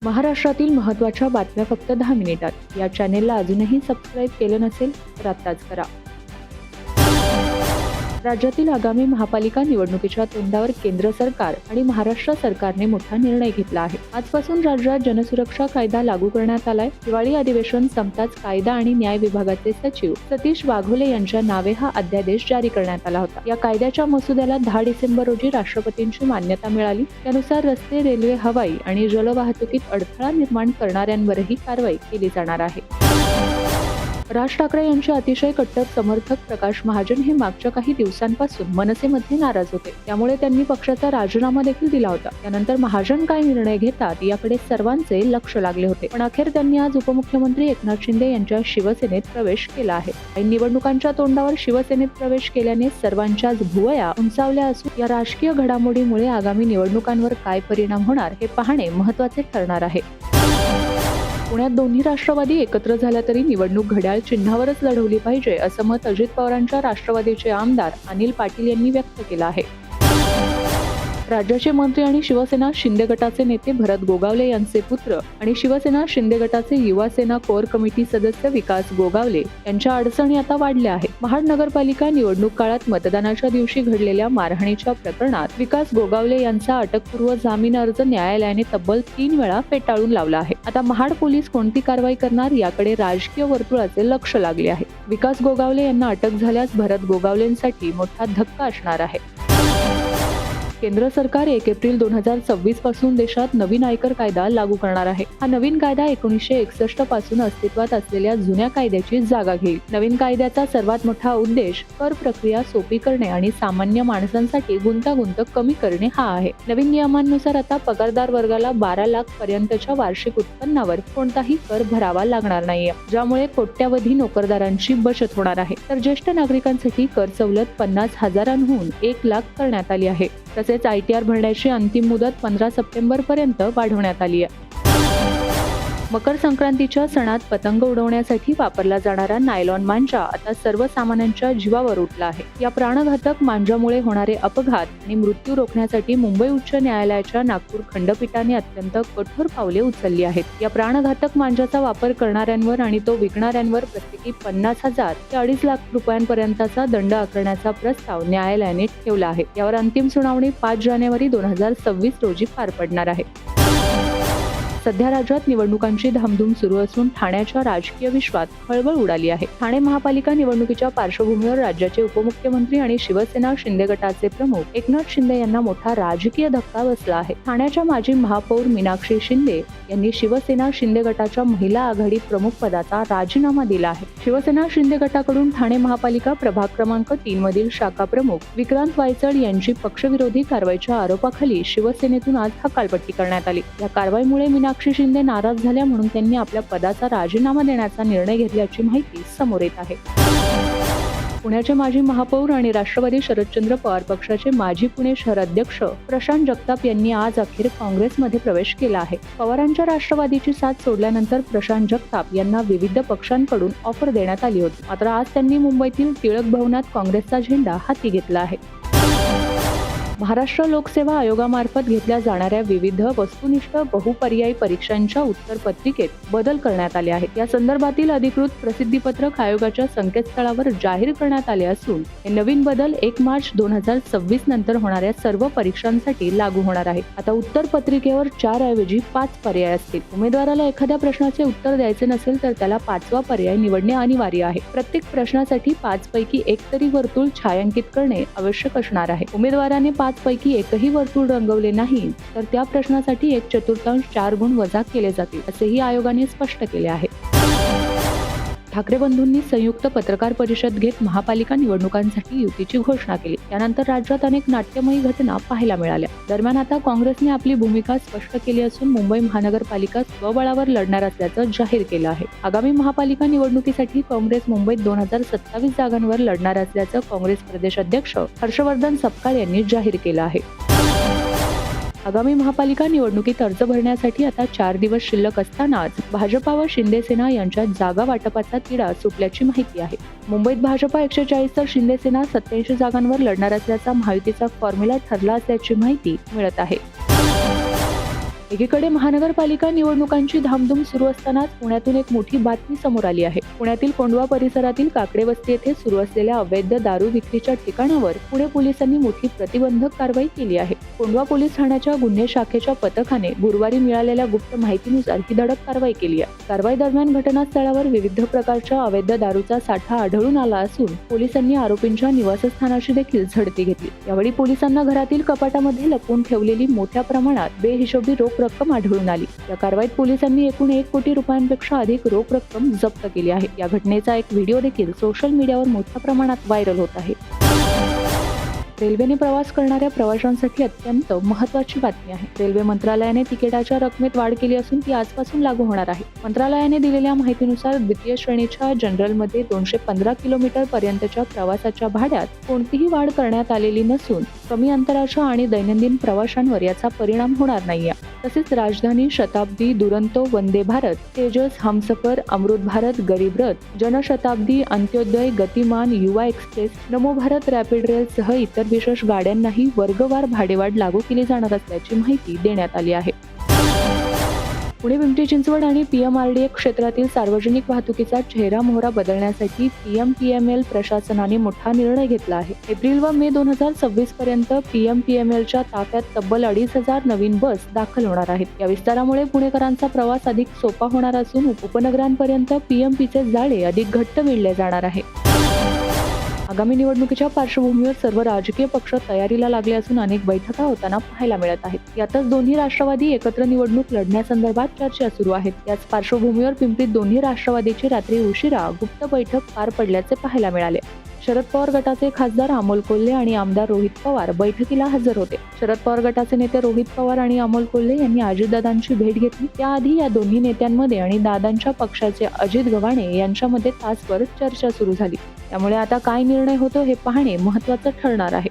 महाराष्ट्रातील महत्त्वाच्या बातम्या फक्त 10 मिनिटात. या चॅनेलला अजूनही सबस्क्राईब केलं नसेल तर आत्ताच करा. राज्यातील आगामी महापालिका निवडणुकीच्या तोंडावर केंद्र सरकार आणि महाराष्ट्र सरकारने मोठा निर्णय घेतला आहे. आजपासून राज्यात जनसुरक्षा कायदा लागू करण्यात आलाय. हिवाळी अधिवेशन संपताच कायदा आणि न्याय विभागाचे सचिव सतीश वाघोले यांच्या नावे हा अध्यादेश जारी करण्यात आला होता. या कायद्याच्या मसुद्याला 10 डिसेंबर रोजी राष्ट्रपतींची मान्यता मिळाली. त्यानुसार रस्ते, रेल्वे, हवाई आणि जलवाहतुकीत अडथळा निर्माण करणाऱ्यांवरही कारवाई केली जाणार आहे. राज ठाकरे यांचे अतिशय कट्टर समर्थक प्रकाश महाजन हे मागच्या काही दिवसांपासून मनसेमध्ये नाराज होते. त्यामुळे त्यांनी पक्षाचा राजीनामा देखील दिला होता. त्यानंतर महाजन काय निर्णय घेतात याकडे सर्वांचे लक्ष लागले होते. पण अखेर त्यांनी आज उपमुख्यमंत्री एकनाथ शिंदे यांच्या शिवसेनेत प्रवेश केला आहे. काही निवडणुकांच्या तोंडावर शिवसेनेत प्रवेश केल्याने सर्वांच्याच भुवया उंचावल्या असून या राजकीय घडामोडीमुळे आगामी निवडणुकांवर काय परिणाम होणार हे पाहणे महत्त्वाचे ठरणार आहे. पुण्यात दोन्ही राष्ट्रवादी एकत्र झाल्या तरी निवडणूक घड्याळ चिन्हावरच लढवली पाहिजे असं मत अजित पवारांच्या राष्ट्रवादीचे आमदार अनिल पाटील यांनी व्यक्त केलं आहे. राज्याचे मंत्री आणि शिवसेना शिंदे गटाचे नेते भरत गोगावले यांचे पुत्र आणि शिवसेना शिंदे गटाचे युवा सेना कोर कमिटी सदस्य विकास गोगावले यांच्या अडचणी आता वाढल्या आहेत. महाड नगरपालिका निवडणूक काळात मतदानाच्या दिवशी घडलेल्या मारहाणीच्या प्रकरणात विकास गोगावले यांचा अटकपूर्व जामीन अर्ज न्यायालयाने तब्बल 3 वेळा फेटाळून लावला आहे. आता महाड पोलीस कोणती कारवाई करणार याकडे राजकीय वर्तुळाचे लक्ष लागले आहे. विकास गोगावले यांना अटक झाल्यास भरत गोगावलेंसाठी मोठा धक्का असणार आहे. केंद्र सरकार 1 एप्रिल 2026 पासून देशात नवीन आयकर कायदा लागू करणार आहे. हा नवीन कायदा 1961 पासून अस्तित्वात असलेल्या जुन्या कायद्याची जागा घेईल. नवीन कायद्याचा सर्वात मोठा उद्देश कर प्रक्रिया सोपी करणे आणि सामान्य माणसांसाठी गुंतागुंत कमी करणे हा आहे. नवीन नियमांनुसार आता पगारदार वर्गाला 12 लाख पर्यंतच्या वार्षिक उत्पन्नावर कोणताही कर भरावा लागणार नाहीये, ज्यामुळे कोट्यावधी नोकरदारांची बचत होणार आहे. तर ज्येष्ठ नागरिकांसाठी कर सवलत 50,000हून 1 लाख करण्यात आली आहे. तसेच ITR भरण्याची अंतिम मुदत 15 सप्टेंबर पर्यंत वाढवण्यात आली आहे. मकर संक्रांतीच्या सणात पतंग उडवण्यासाठी वापरला जाणारा नायलॉन मांजा आता सर्वसामान्यांच्या जीवावर उठला आहे. या प्राणघातक मांजामुळे होणारे अपघात आणि मृत्यू रोखण्यासाठी मुंबई उच्च न्यायालयाच्या नागपूर खंडपीठाने अत्यंत कठोर पावले उचलली आहेत. या प्राणघातक मांजाचा वापर करणाऱ्यांवर आणि तो विकणाऱ्यांवर प्रत्येकी 50,000 ते 2.5 लाख रुपयांपर्यंतचा दंड आकारण्याचा प्रस्ताव न्यायालयाने ठेवला आहे. यावर अंतिम सुनावणी 5 जानेवारी 2026 रोजी पार पडणार आहे. सध्या राज्यात निवडणुकांची धामधूम सुरू असून ठाण्याच्या राजकीय विश्वात खळबळ उडाली आहे. ठाणे महापालिका निवडणुकीच्या पार्श्वभूमीवर राज्याचे उपमुख्यमंत्री आणि शिवसेना शिंदे गटाचे प्रमुख एकनाथ शिंदे यांना मोठा राजकीय धक्का बसला आहे. ठाण्याच्या माजी महापौर मीनाक्षी शिंदे यांनी शिवसेना शिंदे गटाच्या महिला आघाडी प्रमुख पदाचा राजीनामा दिला आहे. शिवसेना शिंदे गटाकडून ठाणे महापालिका प्रभाग क्रमांक 3 मधील शाखा प्रमुख विक्रांत वायचळ यांची पक्षविरोधी कारवाईच्या आरोपाखाली शिवसेनेतून आज हकालपट्टी करण्यात आली. या कारवाईमुळे मीनाक्षी शिंदे नाराज झाल्या म्हणून त्यांनी आपल्या पदाचा राजीनामा देण्याचा निर्णय घेतल्याची माहिती समोर येत आहे. पुण्याचे माजी महापौर आणि राष्ट्रवादी शरदचंद्र पवार पक्षाचे माजी पुणे शहर अध्यक्ष प्रशांत जगताप यांनी आज अखेर काँग्रेसमध्ये प्रवेश केला आहे. पवारांच्या राष्ट्रवादीची साथ सोडल्यानंतर प्रशांत जगताप यांना विविध पक्षांकडून ऑफर देण्यात आली होती. मात्र आज त्यांनी मुंबईतील टिळक भवनात काँग्रेसचा झेंडा हाती घेतला आहे. महाराष्ट्र लोकसेवा आयोगामार्फत घेतल्या जाणाऱ्या विविध वस्तुनिष्ठ बहुपर्यायी परीक्षांच्या उत्तरपत्रिकेत बदल करण्यात आले आहेत. या संदर्भातील अधिकृत प्रसिद्धीपत्रक आयोगाच्या संकेतस्थळावर जाहीर करण्यात आले असून हे नवीन बदल 1 मार्च 2026 नंतर होणाऱ्या सर्व परीक्षांसाठी लागू होणार आहेत. आता उत्तरपत्रिकेवर 4 ऐवजी 5 पर्याय असतील. उमेदवाराला एखाद्या प्रश्नाचे उत्तर द्यायचे नसेल तर त्याला 5वा पर्याय निवडणे अनिवार्य आहे. प्रत्येक प्रश्नासाठी 5 पैकी एक तरी वर्तुळ छायांकित करणे आवश्यक असणार आहे. उमेदवाराने 5 पैकी एकही वर्तुळ रंगवले नाही तर त्या प्रश्नासाठी 1/4 4 गुण वजा केले जातील असेही आयोगाने स्पष्ट केले आहे. ठाकरे बंधूंनी संयुक्त पत्रकार परिषद घेत महापालिका निवडणुकांसाठी युतीची घोषणा केली. त्यानंतर राज्यात अनेक नाट्यमयी घटना पाहायला मिळाल्या. दरम्यान आता काँग्रेसने आपली भूमिका स्पष्ट केली असून मुंबई महानगरपालिका स्वबळावर लढणार असल्याचं जाहीर केलं आहे. आगामी महापालिका निवडणुकीसाठी काँग्रेस मुंबईत 2027 जागांवर लढणार असल्याचं काँग्रेस प्रदेश अध्यक्ष हर्षवर्धन सपकाळ यांनी जाहीर केलं आहे. आगामी महापालिका निवडणुकीत अर्ज भरण्यासाठी आता 4 दिवस शिल्लक असतानाच भाजपा व शिंदे सेना यांच्यात जागा वाटपाचा तिढा सुटल्याची माहिती आहे. मुंबईत भाजपा 140 तर शिंदे सेना 87 जागांवर लढणार असल्याचा महायुतीचा फॉर्म्युला ठरला असल्याची माहिती मिळत आहे. एकीकडे महानगरपालिका निवडणुकांची धामधूम सुरू असतानाच पुण्यातून एक मोठी बातमी समोर आली आहे. पुण्यातील कोंढवा परिसरातील काकडे वस्ती येथे सुरू असलेल्या अवैध दारू विक्रीच्या ठिकाणावर पुणे पोलिसांनी मोठी प्रतिबंधक कारवाई केली आहे. कोंढवा पोलीस ठाण्याच्या गुन्हे शाखेच्या पथकाने गुरुवारी मिळालेल्या गुप्त माहितीनुसार ही धडक कारवाई केली आहे. कारवाई दरम्यान घटनास्थळावर विविध प्रकारच्या अवैध दारूचा साठा आढळून आला असून पोलिसांनी आरोपींच्या निवासस्थानाची देखील झडती घेतली. यावेळी पोलिसांना घरातील कपाटामध्ये लपवून ठेवलेली मोठ्या प्रमाणात बेहिशोबी रोख रक्कम आढळून आली. या कारवाईत पोलिसांनी एकूण 1 कोटी रुपयांपेक्षा अधिक रोख रक्कम जप्त केली आहे. या घटनेचा एक व्हिडिओ देखील सोशल मीडियावर मोठ्या प्रमाणात व्हायरल होत आहे. रेल्वेने प्रवास करणाऱ्या प्रवाशांसाठी अत्यंत महत्त्वाची बातमी आहे. रेल्वे मंत्रालयाने तिकिटाच्या रकमेत वाढ केली असून ती आजपासून लागू होणार आहे. मंत्रालयाने दिलेल्या माहितीनुसार द्वितीय श्रेणीच्या जनरलमध्ये 215 किलोमीटर पर्यंतच्या प्रवासाच्या भाड्यात कोणतीही वाढ करण्यात आलेली नसून कमी अंतराच्या आणि दैनंदिन प्रवाशांवर याचा परिणाम होणार नाहीये. तसेच राजधानी, शताब्दी, दुरंतो, वंदे भारत, तेजस, हमसफर, अमृत भारत, गरीब रथ, जनशताब्दी, अंत्योदय, गतिमान, युवा एक्सप्रेस, नमो भारत, रॅपिड रेल सह इतर विशेष गाड्यांनाही वर्गवार भाडेवाढ लागू केली जाणार असल्याची माहिती देण्यात आली आहे. पुणे, पिंपरी चिंचवड आणि PMRDA क्षेत्रातील सार्वजनिक वाहतुकीचा चेहरा-मोहरा बदलण्यासाठी PMPML प्रशासनाने मोठा निर्णय घेतला आहे. एप्रिल व मे 2026 पर्यंत PMPMLच्या ताफ्यात तब्बल 2,500 नवीन बस दाखल होणार आहेत. या विस्तारामुळे पुणेकरांचा प्रवास अधिक सोपा होणार असून उपनगरांपर्यंत PMPचे जाळे अधिक घट्ट विणले जाणार आहे. आगामी निवडणुकीच्या पार्श्वभूमीवर सर्व राजकीय पक्ष तयारीला लागले असून अनेक बैठका होताना पाहायला मिळत आहेत. यातच दोन्ही राष्ट्रवादी एकत्र निवडणूक लढण्यासंदर्भात चर्चा सुरू आहेत. याच पार्श्वभूमीवर पिंपरीत दोन्ही राष्ट्रवादीची रात्री उशिरा गुप्त बैठक पार पडल्याचे पाहायला मिळाले. शरद पवार गटाचे खासदार अमोल कोल्हे आणि आमदार रोहित पवार बैठकीला हजर होते. शरद पवार गटाचे नेते रोहित पवार आणि अमोल कोल्हे यांनी अजितदादांची भेट घेतली. त्याआधी या दोन्ही नेत्यांमध्ये आणि दादांच्या पक्षाचे अजित गव्हाणे यांच्यामध्ये तासभर चर्चा सुरू झाली. त्यामुळे आता काय निर्णय होतो हे पाहणे महत्त्वाचं ठरणार आहे.